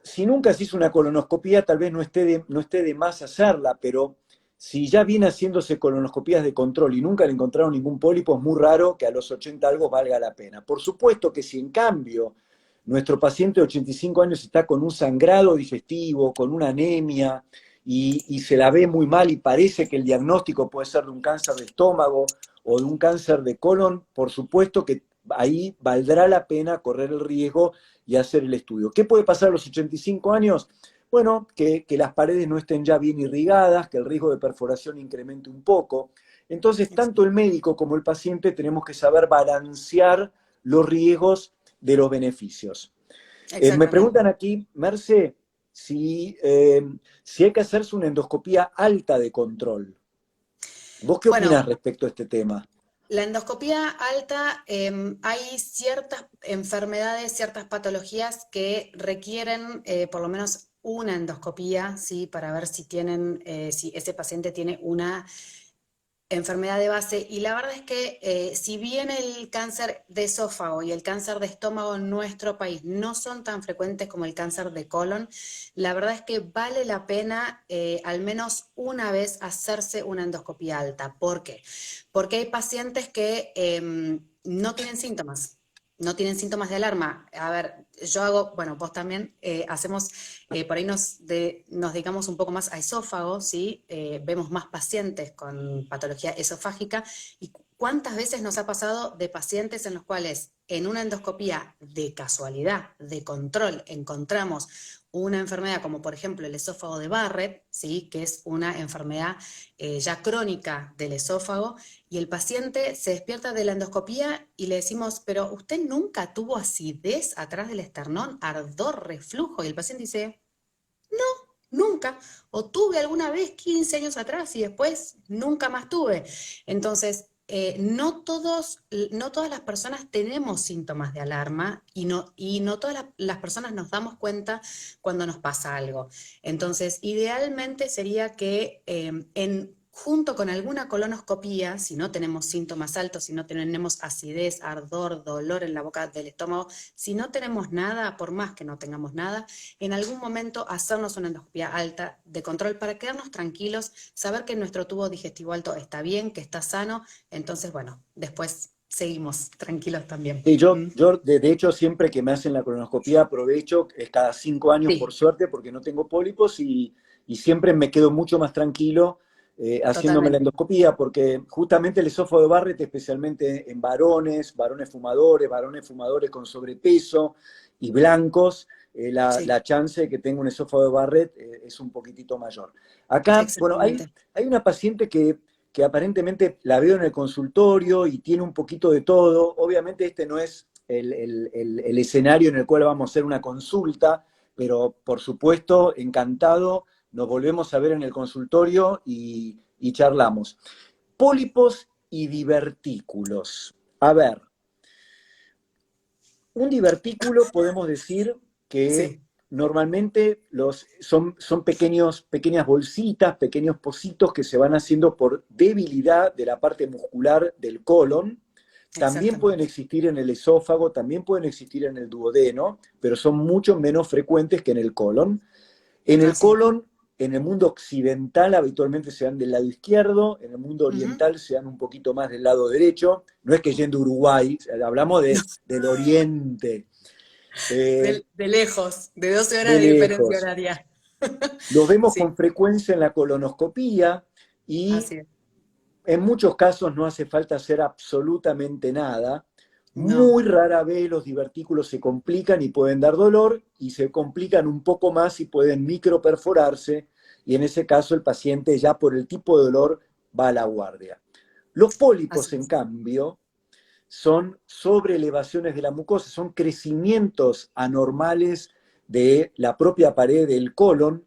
si nunca se hizo una colonoscopía, tal vez no esté de más hacerla, pero si ya viene haciéndose colonoscopías de control y nunca le encontraron ningún pólipo, es muy raro que a los 80 algo valga la pena. Por supuesto que si en cambio nuestro paciente de 85 años está con un sangrado digestivo, con una anemia, y se la ve muy mal y parece que el diagnóstico puede ser de un cáncer de estómago o de un cáncer de colon, por supuesto que ahí valdrá la pena correr el riesgo y hacer el estudio. ¿Qué puede pasar a los 85 años? Bueno, que las paredes no estén ya bien irrigadas, que el riesgo de perforación incremente un poco. Entonces, tanto el médico como el paciente tenemos que saber balancear los riesgos de los beneficios. Me Exactamente. preguntan aquí, Merce, si hay que hacerse una endoscopía alta de control. ¿Vos qué Bueno, opinás respecto a este tema? la endoscopía alta, hay ciertas enfermedades, ciertas patologías que requieren por lo menos una endoscopía, ¿sí? Para ver si tienen, si ese paciente tiene una enfermedad de base. Y la verdad es que si bien el cáncer de esófago y el cáncer de estómago en nuestro país no son tan frecuentes como el cáncer de colon, la verdad es que vale la pena al menos una vez hacerse una endoscopía alta. ¿Por qué? Porque hay pacientes que no tienen síntomas. No tienen síntomas de alarma. A ver, yo hago, bueno, vos también hacemos, por ahí nos dedicamos un poco más a esófago, ¿sí? Vemos más pacientes con patología esofágica. ¿Y cuántas veces nos ha pasado de pacientes en los cuales en una endoscopía de casualidad, de control, encontramos una enfermedad como por ejemplo el esófago de Barrett, ¿sí? Que es una enfermedad ya crónica del esófago, y el paciente se despierta de la endoscopía y le decimos, pero usted nunca tuvo acidez atrás del esternón, ardor, reflujo, y el paciente dice, nunca, o tuve alguna vez 15 años atrás y después nunca más tuve. Entonces, no todas las personas tenemos síntomas de alarma y no todas las personas nos damos cuenta cuando nos pasa algo. Entonces, idealmente sería que junto con alguna colonoscopía, si no tenemos síntomas altos, si no tenemos acidez, ardor, dolor en la boca del estómago, si no tenemos nada, por más que no tengamos nada, en algún momento hacernos una endoscopia alta de control para quedarnos tranquilos, saber que nuestro tubo digestivo alto está bien, que está sano. Entonces, bueno, después seguimos tranquilos también. Sí, ¿Mm? yo de hecho, siempre que me hacen la colonoscopía aprovecho, es cada 5 años por Sí, suerte, porque no tengo pólipos y siempre me quedo mucho más tranquilo haciéndome la totalmente. endoscopía, porque justamente el esófago de Barrett, especialmente en varones, varones fumadores con sobrepeso y blancos, Sí, la chance de que tenga un esófago de Barrett es un poquitito mayor. Acá, bueno, exactamente. hay una paciente que aparentemente la veo en el consultorio y tiene un poquito de todo. Obviamente este no es el escenario en el cual vamos a hacer una consulta, pero por supuesto, encantado, nos volvemos a ver en el consultorio y charlamos. Pólipos y divertículos. A ver, un divertículo podemos decir que Sí, normalmente son pequeñas bolsitas, pequeños pocitos que se van haciendo por debilidad de la parte muscular del colon. También pueden exactamente. existir en el esófago, también pueden existir en el duodeno, pero son mucho menos frecuentes que en el colon. En el Así es. colon, en el mundo occidental habitualmente se dan del lado izquierdo, en el mundo Ujú. oriental se dan un poquito más del lado derecho. No es que yendo a Uruguay, hablamos No, del oriente, de lejos, de 12 horas de de diferencia lejos. horaria. Los vemos Sí, con frecuencia en la colonoscopía y así es. en muchos casos no hace falta hacer absolutamente nada. No, Muy rara vez los divertículos se complican y pueden dar dolor, y se complican un poco más y pueden microperforarse, y en ese caso el paciente ya por el tipo de dolor va a la guardia. Los pólipos, así en es. cambio, son sobreelevaciones de la mucosa, son crecimientos anormales de la propia pared del colon.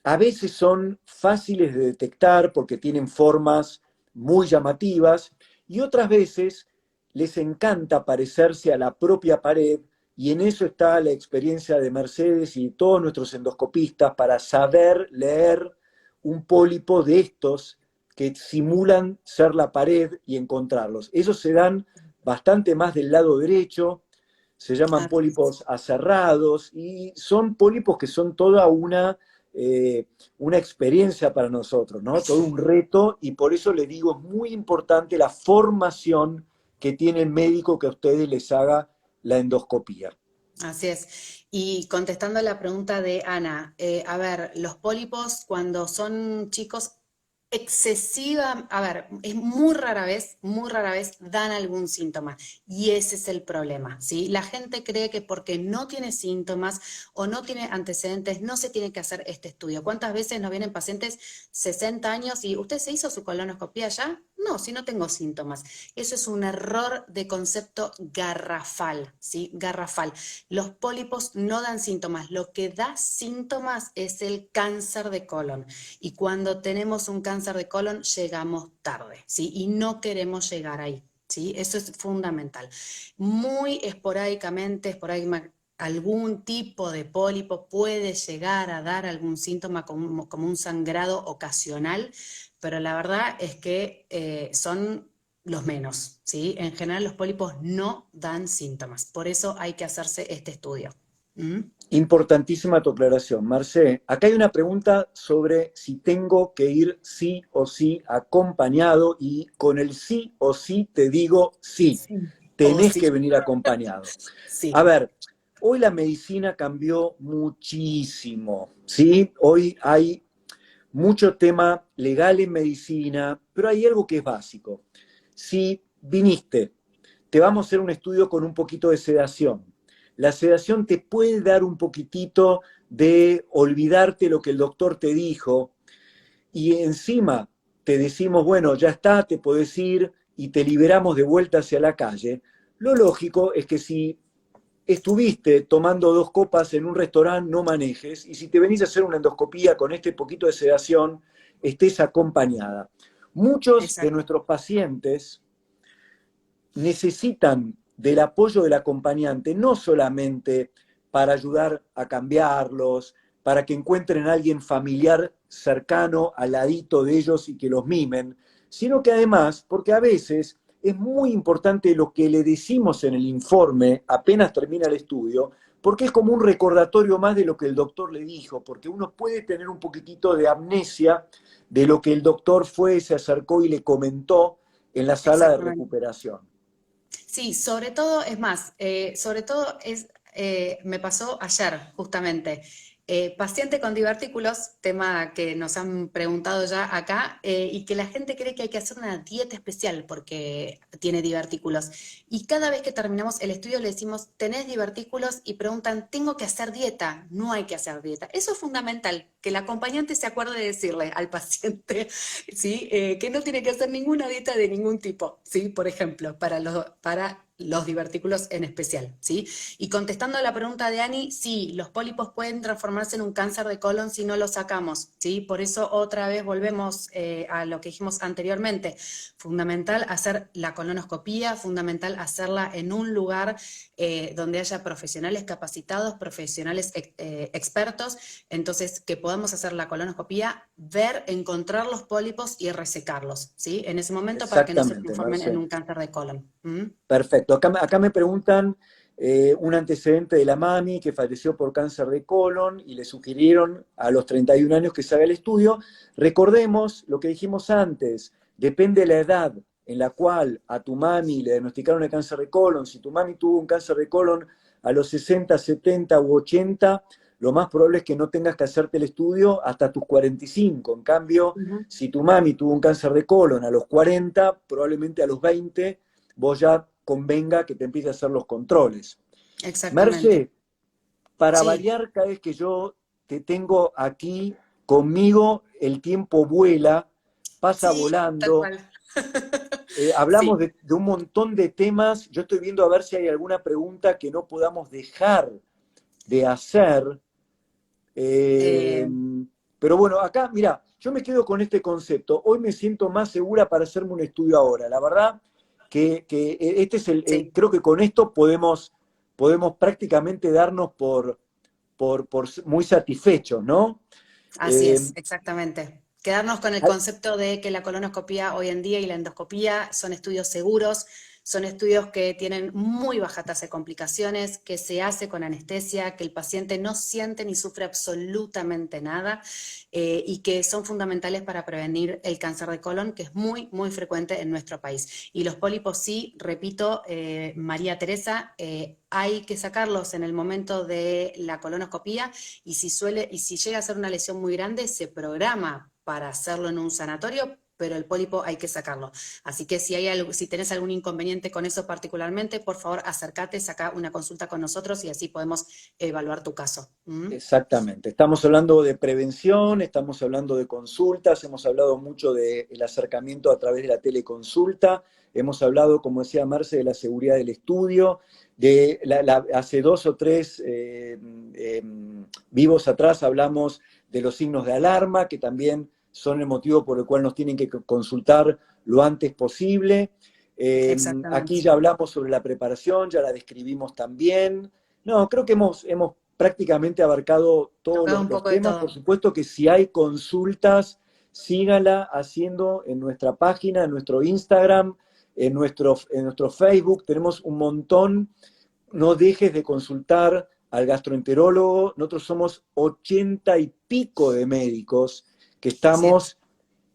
A veces son fáciles de detectar porque tienen formas muy llamativas, y otras veces les encanta parecerse a la propia pared, y en eso está la experiencia de Mercedes y todos nuestros endoscopistas para saber leer un pólipo de estos que simulan ser la pared y encontrarlos. Esos se dan bastante más del lado derecho, se llaman Ah, pólipos aserrados, y son pólipos que son toda una experiencia para nosotros, ¿no? Todo un reto, y por eso les digo, es muy importante la formación que tiene el médico que a ustedes les haga la endoscopía. Así es. Y contestando a la pregunta de Ana, a ver, los pólipos cuando son chicos excesiva, a ver, es muy rara vez dan algún síntoma y ese es el problema, ¿sí? La gente cree que porque no tiene síntomas o no tiene antecedentes no se tiene que hacer este estudio. ¿Cuántas veces nos vienen pacientes 60 años y usted se hizo su colonoscopia ya? No, si no tengo síntomas. Eso es un error de concepto garrafal, ¿sí? Garrafal. Los pólipos no dan síntomas, lo que da síntomas es el cáncer de colon. Y cuando tenemos un cáncer de colon, llegamos tarde, ¿sí? Y no queremos llegar ahí, ¿sí? Eso es fundamental. Muy esporádicamente, algún tipo de pólipo puede llegar a dar algún síntoma como un sangrado ocasional, pero la verdad es que son los menos, ¿sí? En general los pólipos no dan síntomas, por eso hay que hacerse este estudio. ¿Mm? Importantísima tu aclaración, Marce. Acá hay una pregunta sobre si tengo que ir sí o sí acompañado y con el sí o sí te digo sí, Sí. O tenés sí. que venir acompañado. A Sí. ver, hoy la medicina cambió muchísimo, ¿sí? Hoy hay mucho tema legal en medicina, pero hay algo que es básico. Si viniste, te vamos a hacer un estudio con un poquito de sedación. La sedación te puede dar un poquitito de olvidarte lo que el doctor te dijo y encima te decimos, bueno, ya está, te podés ir y te liberamos de vuelta hacia la calle. Lo lógico es que si estuviste tomando 2 copas en un restaurante, no manejes, y si te venís a hacer una endoscopía con este poquito de sedación, estés acompañada. Muchos de Exacto. nuestros pacientes necesitan del apoyo del acompañante, no solamente para ayudar a cambiarlos, para que encuentren a alguien familiar cercano al ladito de ellos y que los mimen, sino que además, porque a veces es muy importante lo que le decimos en el informe apenas termina el estudio, porque es como un recordatorio más de lo que el doctor le dijo, porque uno puede tener un poquitito de amnesia de lo que el doctor fue, se acercó y le comentó en la sala de Exactamente. recuperación. Sí, sobre todo, es más, sobre todo me pasó ayer, justamente. Paciente con divertículos, tema que nos han preguntado ya acá, y que la gente cree que hay que hacer una dieta especial porque tiene divertículos. Y cada vez que terminamos el estudio le decimos, ¿tenés divertículos? Y preguntan, ¿tengo que hacer dieta? No hay que hacer dieta. Eso es fundamental, que el acompañante se acuerde de decirle al paciente, ¿sí? Que no tiene que hacer ninguna dieta de ningún tipo, ¿sí? Por ejemplo, para los divertículos en especial, ¿sí? Y contestando a la pregunta de Ani, sí, los pólipos pueden transformarse en un cáncer de colon si no los sacamos, ¿sí? Por eso otra vez volvemos a lo que dijimos anteriormente. Fundamental hacer la colonoscopía, fundamental hacerla en un lugar donde haya profesionales capacitados, profesionales expertos, entonces que podamos hacer la colonoscopía, ver, encontrar los pólipos y resecarlos, ¿sí? En ese momento para que no se Exactamente, transformen en Marce. un cáncer de colon. ¿Mm? Perfecto. Acá me preguntan un antecedente de la mami que falleció por cáncer de colon y le sugirieron a los 31 años que se haga el estudio. Recordemos lo que dijimos antes, depende de la edad en la cual a tu mami le diagnosticaron el cáncer de colon. Si tu mami tuvo un cáncer de colon a los 60, 70 u 80, lo más probable es que no tengas que hacerte el estudio hasta tus 45. En cambio, Ujú. si tu mami tuvo un cáncer de colon a los 40, probablemente a los 20 vos ya convenga que te empiece a hacer los controles. Exactamente. Merce, para Sí, variar, cada vez que yo te tengo aquí conmigo, el tiempo vuela, pasa sí, tal volando. cual. Hablamos Sí. de un montón de temas. Yo estoy viendo a ver si hay alguna pregunta que no podamos dejar de hacer. Eh, Eh, pero bueno, acá, mira, yo me quedo con este concepto. Hoy me siento más segura para hacerme un estudio ahora. La verdad que este es sí, creo que con esto podemos prácticamente darnos por muy satisfechos, ¿no? así Eh, es, exactamente. Quedarnos con el concepto de que la colonoscopía hoy en día y la endoscopía son estudios seguros, Son estudios que tienen muy baja tasa de complicaciones, que se hace con anestesia, que el paciente no siente ni sufre absolutamente nada, y que son fundamentales para prevenir el cáncer de colon, que es muy, muy frecuente en nuestro país. Y los pólipos sí, repito, María Teresa, hay que sacarlos en el momento de la colonoscopía, y si llega a ser una lesión muy grande, se programa para hacerlo en un sanatorio, pero el pólipo hay que sacarlo. Así que si tenés algún inconveniente con eso particularmente, por favor, acércate, saca una consulta con nosotros y así podemos evaluar tu caso. ¿Mm? Exactamente. Estamos hablando de prevención, estamos hablando de consultas, hemos hablado mucho del acercamiento a través de la teleconsulta, hemos hablado, como decía Marce, de la seguridad del estudio, hace 2 o 3 vivos atrás hablamos de los signos de alarma, que también son el motivo por el cual nos tienen que consultar lo antes posible. Aquí Exactamente. ya hablamos sobre la preparación, ya la describimos también. No, creo que hemos prácticamente abarcado todos Tocado un los poco de temas. Por todo. supuesto que si hay consultas, sígala haciendo en nuestra página, en nuestro Instagram, en nuestro Facebook. Tenemos un montón. No dejes de consultar al gastroenterólogo. Nosotros somos 80 y pico de médicos que Así es. estamos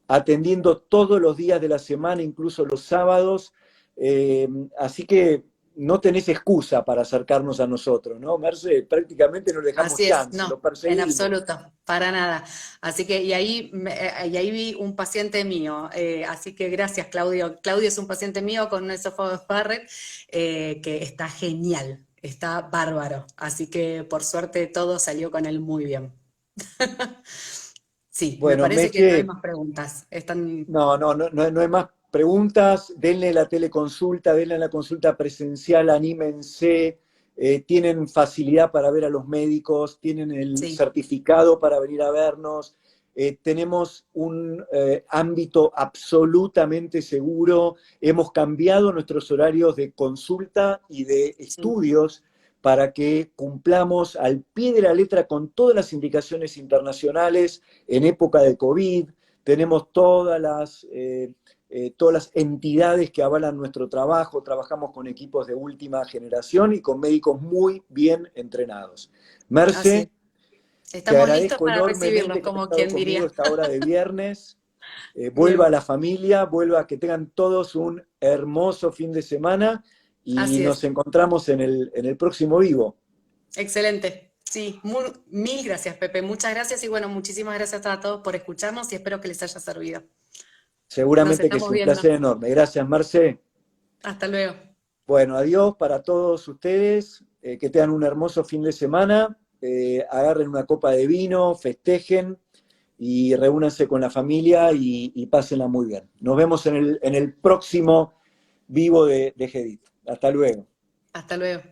atendiendo todos los días de la semana, incluso los sábados. Así que no tenés excusa para acercarnos a nosotros, ¿no, Merce? Prácticamente no le dejamos Así es, chance, lo no, en perseguimos. absoluto, para nada. Así que, y ahí vi un paciente mío, así que gracias, Claudio. Claudio es un paciente mío con un esófago Barrett, que está genial, está bárbaro. Así que por suerte todo salió con él muy bien. Sí, me Bueno, parece que no hay Meche, más preguntas. Están. no hay más preguntas. Denle la teleconsulta, denle la consulta presencial, anímense. Tienen facilidad para ver a los médicos, tienen el Sí, certificado para venir a vernos. Tenemos un ámbito absolutamente seguro. Hemos cambiado nuestros horarios de consulta y de sí. estudios para que cumplamos al pie de la letra con todas las indicaciones internacionales en época de COVID. Tenemos todas las entidades que avalan nuestro trabajo, trabajamos con equipos de última generación y con médicos muy bien entrenados. Así es. Merce, te Estamos listos agradezco para recibirlos, enormemente que hayas como estado quien conmigo diría. esta hora de viernes. Vuelva a Bien, la familia, vuelva a que tengan todos un hermoso fin de semana y así nos es. encontramos en el próximo vivo. Excelente. Sí, mil gracias, Pepe. Muchas gracias y bueno, muchísimas gracias a todos por escucharnos y espero que les haya servido. Nos Seguramente que estamos sí, un viendo. placer enorme. Gracias, Marce. Hasta luego. Bueno, adiós para todos ustedes, que tengan un hermoso fin de semana, agarren una copa de vino, festejen y reúnanse con la familia y pásenla muy bien. Nos vemos en el próximo vivo de Gedit. Hasta luego. Hasta luego.